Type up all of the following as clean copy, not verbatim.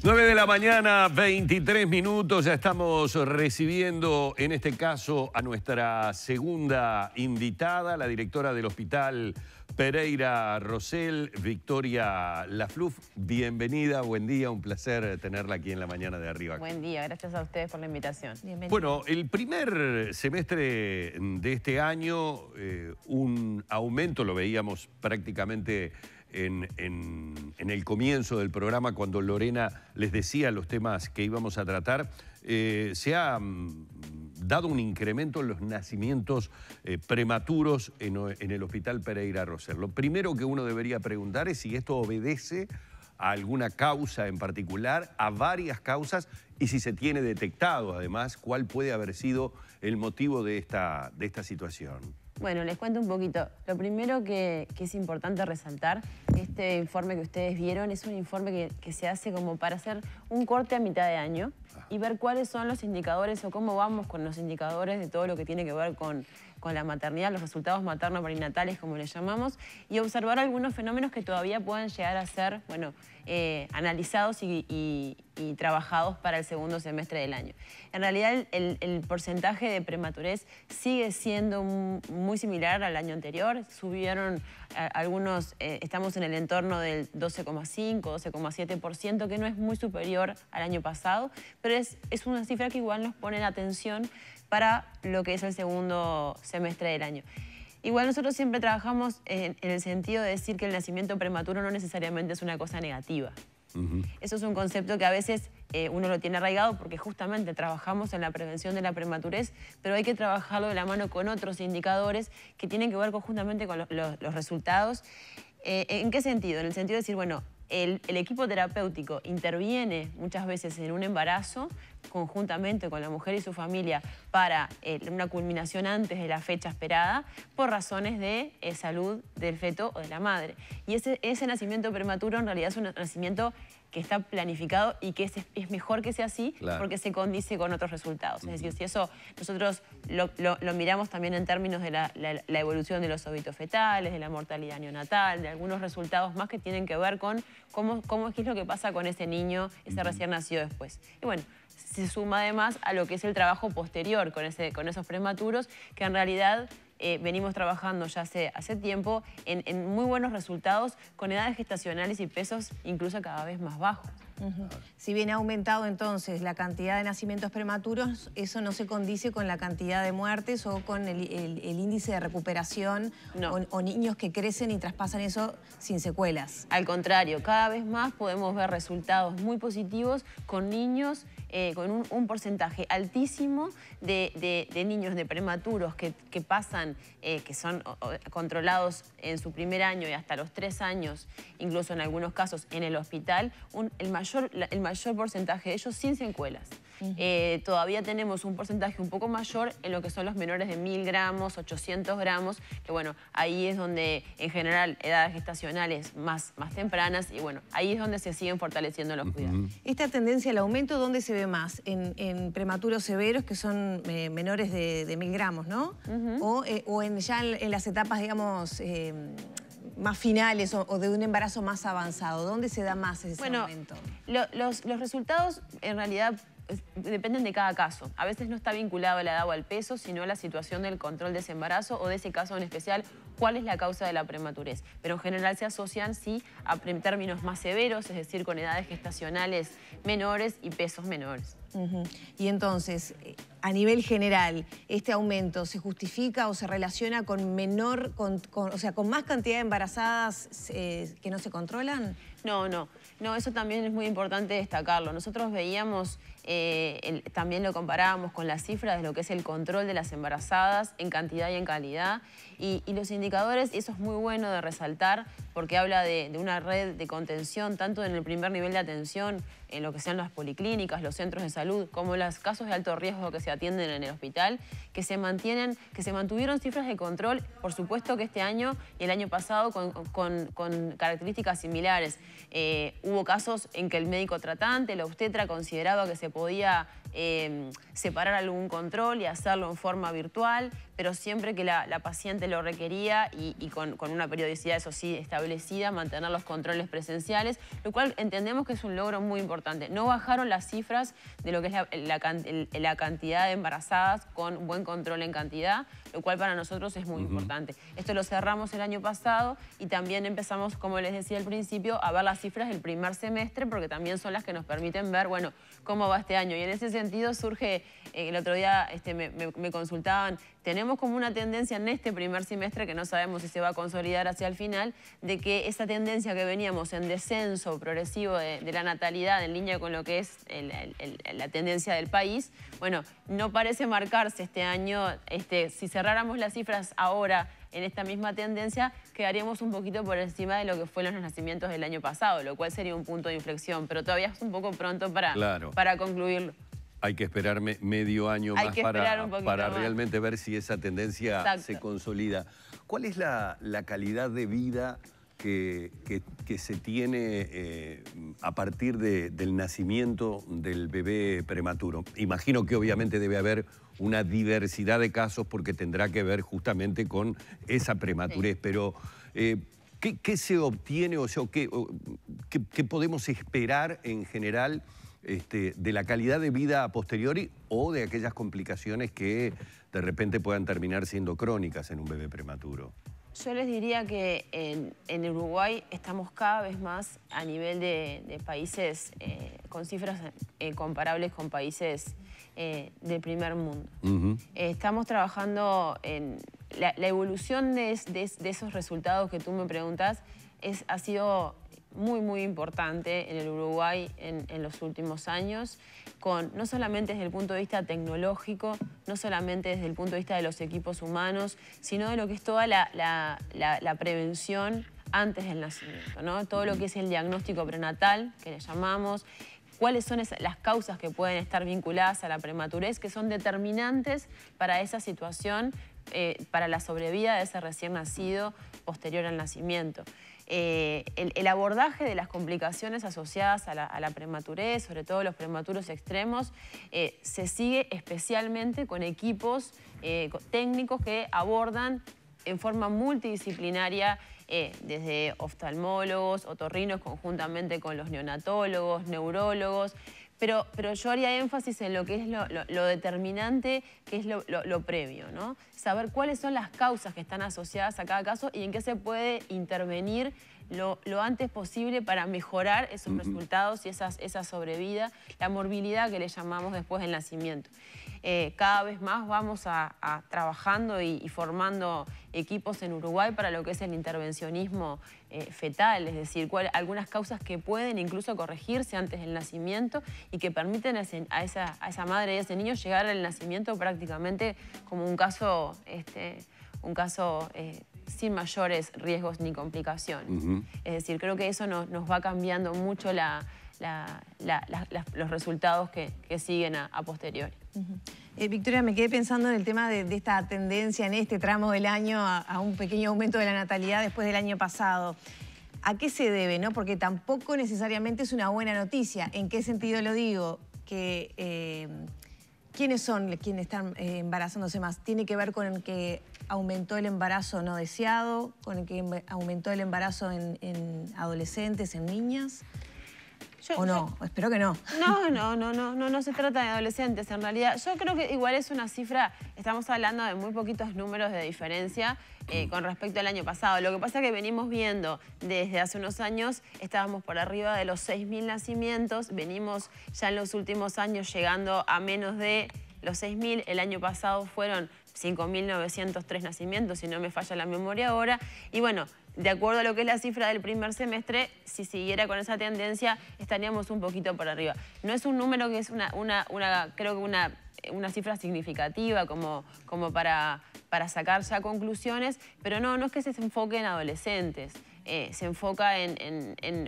9 de la mañana, 23 minutos, ya estamos recibiendo en este caso a nuestra segunda invitada, la directora del Hospital Pereira Rosell, Victoria Lafluf. Bienvenida, buen día, un placer tenerla aquí en la mañana de Arriba. Buen día, gracias a ustedes por la invitación. Bienvenido. Bueno, el primer semestre de este año, un aumento, lo veíamos prácticamente en el comienzo del programa, cuando Lorena les decía los temas que íbamos a tratar, se ha dado un incremento en los nacimientos prematuros en el Hospital Pereira Rosell. Lo primero que uno debería preguntar es si esto obedece a alguna causa en particular, a varias causas, y si se tiene detectado además cuál puede haber sido el motivo de esta situación. Bueno, les cuento un poquito. Lo primero que es importante resaltar, este informe que ustedes vieron es un informe que se hace como para hacer un corte a mitad de año y ver cuáles son los indicadores o cómo vamos con los indicadores de todo lo que tiene que ver con la maternidad, los resultados materno-perinatales, como le llamamos, y observar algunos fenómenos que todavía puedan llegar a ser, bueno, analizados y trabajados para el segundo semestre del año. En realidad, el porcentaje de prematurez sigue siendo muy similar al año anterior. Subieron algunos, estamos en el entorno del 12,5, 12,7%, que no es muy superior al año pasado, pero es una cifra que igual nos pone en atención para lo que es el segundo semestre del año. Igual nosotros siempre trabajamos en el sentido de decir que el nacimiento prematuro no necesariamente es una cosa negativa. Eso es un concepto que a veces uno lo tiene arraigado porque justamente trabajamos en la prevención de la prematurez, pero hay que trabajarlo de la mano con otros indicadores que tienen que ver conjuntamente con los resultados. ¿En qué sentido? En el sentido de decir, bueno, el equipo terapéutico interviene muchas veces en un embarazo conjuntamente con la mujer y su familia para una culminación antes de la fecha esperada por razones de salud del feto o de la madre. Y ese nacimiento prematuro en realidad es un nacimiento que está planificado y que es mejor que sea así, claro, porque se condice con otros resultados. Es decir, si eso nosotros lo miramos también en términos de la evolución de los óbitos fetales, de la mortalidad neonatal, de algunos resultados más que tienen que ver con qué es lo que pasa con ese niño, ese recién nacido después. Y bueno, se suma además a lo que es el trabajo posterior con esos prematuros, que en realidad venimos trabajando ya hace tiempo en muy buenos resultados con edades gestacionales y pesos incluso cada vez más bajos. Si bien ha aumentado entonces la cantidad de nacimientos prematuros, eso no se condice con la cantidad de muertes o con el índice de recuperación, no, o niños que crecen y traspasan eso sin secuelas. Al contrario, cada vez más podemos ver resultados muy positivos con niños con un porcentaje altísimo de niños de prematuros que pasan, que son controlados en su primer año y hasta los 3 años, incluso en algunos casos en el hospital, el mayor porcentaje de ellos sin secuelas. Todavía tenemos un porcentaje un poco mayor en lo que son los menores de 1000 gramos, 800 gramos, que bueno, ahí es donde en general edades gestacionales más tempranas y bueno, ahí es donde se siguen fortaleciendo los cuidados. Esta tendencia al aumento, ¿dónde se ve más? En prematuros severos, que son menores de 1000 gramos, ¿no? O ya en las etapas, digamos, más finales o de un embarazo más avanzado. ¿Dónde se da más ese aumento? Los resultados en realidad dependen de cada caso. A veces no está vinculado a la edad o al peso, sino a la situación del control de ese embarazo o de ese caso en especial, cuál es la causa de la prematurez. Pero en general se asocian, sí, a términos más severos, es decir, con edades gestacionales menores y pesos menores. Y entonces, a nivel general, ¿este aumento se justifica o se relaciona con con más cantidad de embarazadas que no se controlan? No, eso también es muy importante destacarlo. Nosotros veíamos, también lo comparábamos con las cifras de lo que es el control de las embarazadas en cantidad y en calidad. Y los indicadores, y eso es muy bueno de resaltar, porque habla de una red de contención, tanto en el primer nivel de atención, en lo que sean las policlínicas, los centros de salud, como los casos de alto riesgo que se atienden en el hospital, que se mantuvieron cifras de control, por supuesto que este año y el año pasado con características similares. Hubo casos en que el médico tratante, la obstetra, consideraba que se podía separar algún control y hacerlo en forma virtual, pero siempre que la paciente lo requería y con una periodicidad, eso sí, establecida, mantener los controles presenciales, lo cual entendemos que es un logro muy importante. No bajaron las cifras de lo que es la cantidad de embarazadas con buen control en cantidad, lo cual para nosotros es muy importante. Esto lo cerramos el año pasado y también empezamos, como les decía al principio, a ver las cifras del primer semestre, porque también son las que nos permiten ver, bueno, cómo va este año. Y en ese sentido surge, el otro día me consultaban, tenemos como una tendencia en este primer semestre, que no sabemos si se va a consolidar hacia el final, de que esa tendencia que veníamos en descenso progresivo de la natalidad en línea con lo que es la tendencia del país, bueno, no parece marcarse este año. Si cerráramos las cifras ahora en esta misma tendencia, quedaríamos un poquito por encima de lo que fueron los nacimientos del año pasado, lo cual sería un punto de inflexión, pero todavía es un poco pronto para concluirlo. Hay que esperar medio año más para realmente ver si esa tendencia se consolida. ¿Cuál es la calidad de vida que se tiene a partir del nacimiento del bebé prematuro? Imagino que obviamente debe haber una diversidad de casos porque tendrá que ver justamente con esa prematurez, pero ¿qué se obtiene, o sea, qué podemos esperar en general de la calidad de vida a posteriori o de aquellas complicaciones que de repente puedan terminar siendo crónicas en un bebé prematuro? Yo les diría que en Uruguay estamos cada vez más a nivel de países con cifras comparables con países del primer mundo. Estamos trabajando en la evolución de esos resultados que tú me preguntas, ha sido muy importante en el Uruguay en los últimos años, no solamente desde el punto de vista tecnológico, no solamente desde el punto de vista de los equipos humanos, sino de lo que es toda la prevención antes del nacimiento, ¿no? Todo lo que es el diagnóstico prenatal, que le llamamos, cuáles son las causas que pueden estar vinculadas a la prematurez, que son determinantes para esa situación, para la sobrevida de ese recién nacido posterior al nacimiento. El abordaje de las complicaciones asociadas a la prematurez, sobre todo los prematuros extremos, se sigue especialmente con equipos técnicos que abordan en forma multidisciplinaria desde oftalmólogos, otorrinos, conjuntamente con los neonatólogos, neurólogos. Pero yo haría énfasis en lo que es lo determinante, que es lo previo, ¿no? Saber cuáles son las causas que están asociadas a cada caso y en qué se puede intervenir lo antes posible para mejorar esos resultados y esa sobrevida, la morbilidad que le llamamos después del nacimiento. Cada vez más vamos trabajando y formando equipos en Uruguay para lo que es el intervencionismo fetal, es decir, algunas causas que pueden incluso corregirse antes del nacimiento y que permiten a esa madre y a ese niño llegar al nacimiento prácticamente como un caso sin mayores riesgos ni complicaciones. Es decir, creo que eso nos va cambiando mucho los resultados que siguen a posteriori. Victoria, me quedé pensando en el tema de esta tendencia en este tramo del año a un pequeño aumento de la natalidad después del año pasado. ¿A qué se debe, no? Porque tampoco necesariamente es una buena noticia. ¿En qué sentido lo digo? Que ¿quiénes son quienes están embarazándose más? ¿Tiene que ver con el que aumentó el embarazo no deseado, con el que aumentó el embarazo en adolescentes, en niñas? ¿O no? Espero que no. No se trata de adolescentes en realidad. Yo creo que igual es una cifra, estamos hablando de muy poquitos números de diferencia con respecto al año pasado. Lo que pasa es que venimos viendo desde hace unos años, estábamos por arriba de los 6.000 nacimientos, venimos ya en los últimos años llegando a menos de los 6.000, el año pasado fueron 5.903 nacimientos, si no me falla la memoria ahora, y bueno, de acuerdo a lo que es la cifra del primer semestre, si siguiera con esa tendencia, estaríamos un poquito por arriba. No es un número que es creo que una cifra significativa como para sacar ya conclusiones, pero no es que se enfoque en adolescentes. Se enfoca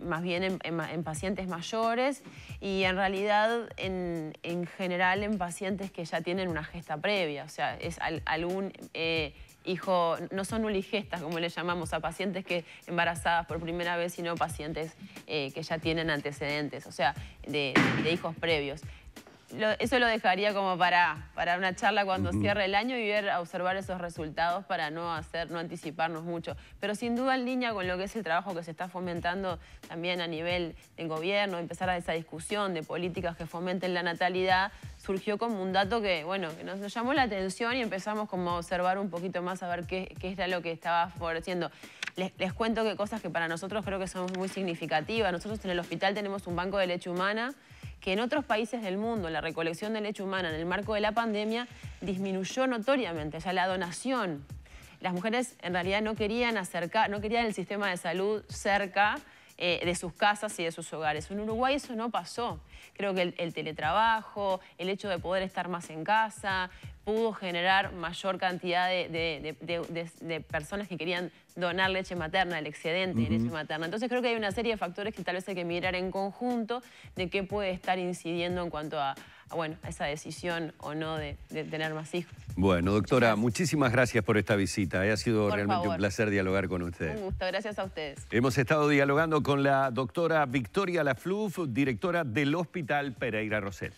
más bien en pacientes mayores y en realidad en general en pacientes que ya tienen una gesta previa, o sea, es algún hijo, no son nuligestas como le llamamos a pacientes que embarazadas por primera vez, sino pacientes que ya tienen antecedentes, o sea, de hijos previos. Eso lo dejaría como para una charla cuando cierre el año y observar esos resultados para no anticiparnos mucho. Pero sin duda en línea con lo que es el trabajo que se está fomentando también a nivel del gobierno, empezar a esa discusión de políticas que fomenten la natalidad, surgió como un dato que, bueno, que nos llamó la atención y empezamos como a observar un poquito más a ver qué era lo que estaba favoreciendo. Les cuento que cosas que para nosotros creo que son muy significativas. Nosotros en el hospital tenemos un banco de leche humana que en otros países del mundo la recolección de leche humana en el marco de la pandemia disminuyó notoriamente, ya la donación. Las mujeres en realidad no querían el sistema de salud cerca de sus casas y de sus hogares. En Uruguay eso no pasó. Creo que el teletrabajo, el hecho de poder estar más en casa, pudo generar mayor cantidad de personas que querían donar leche materna, el excedente de leche materna. Entonces creo que hay una serie de factores que tal vez hay que mirar en conjunto de qué puede estar incidiendo en cuanto a esa decisión o no de tener más hijos. Bueno, doctora, muchísimas gracias por esta visita. Ha sido realmente un placer dialogar con usted. Un gusto, gracias a ustedes. Hemos estado dialogando con la doctora Victoria Lafluf, directora del Hospital Pereira Rosell.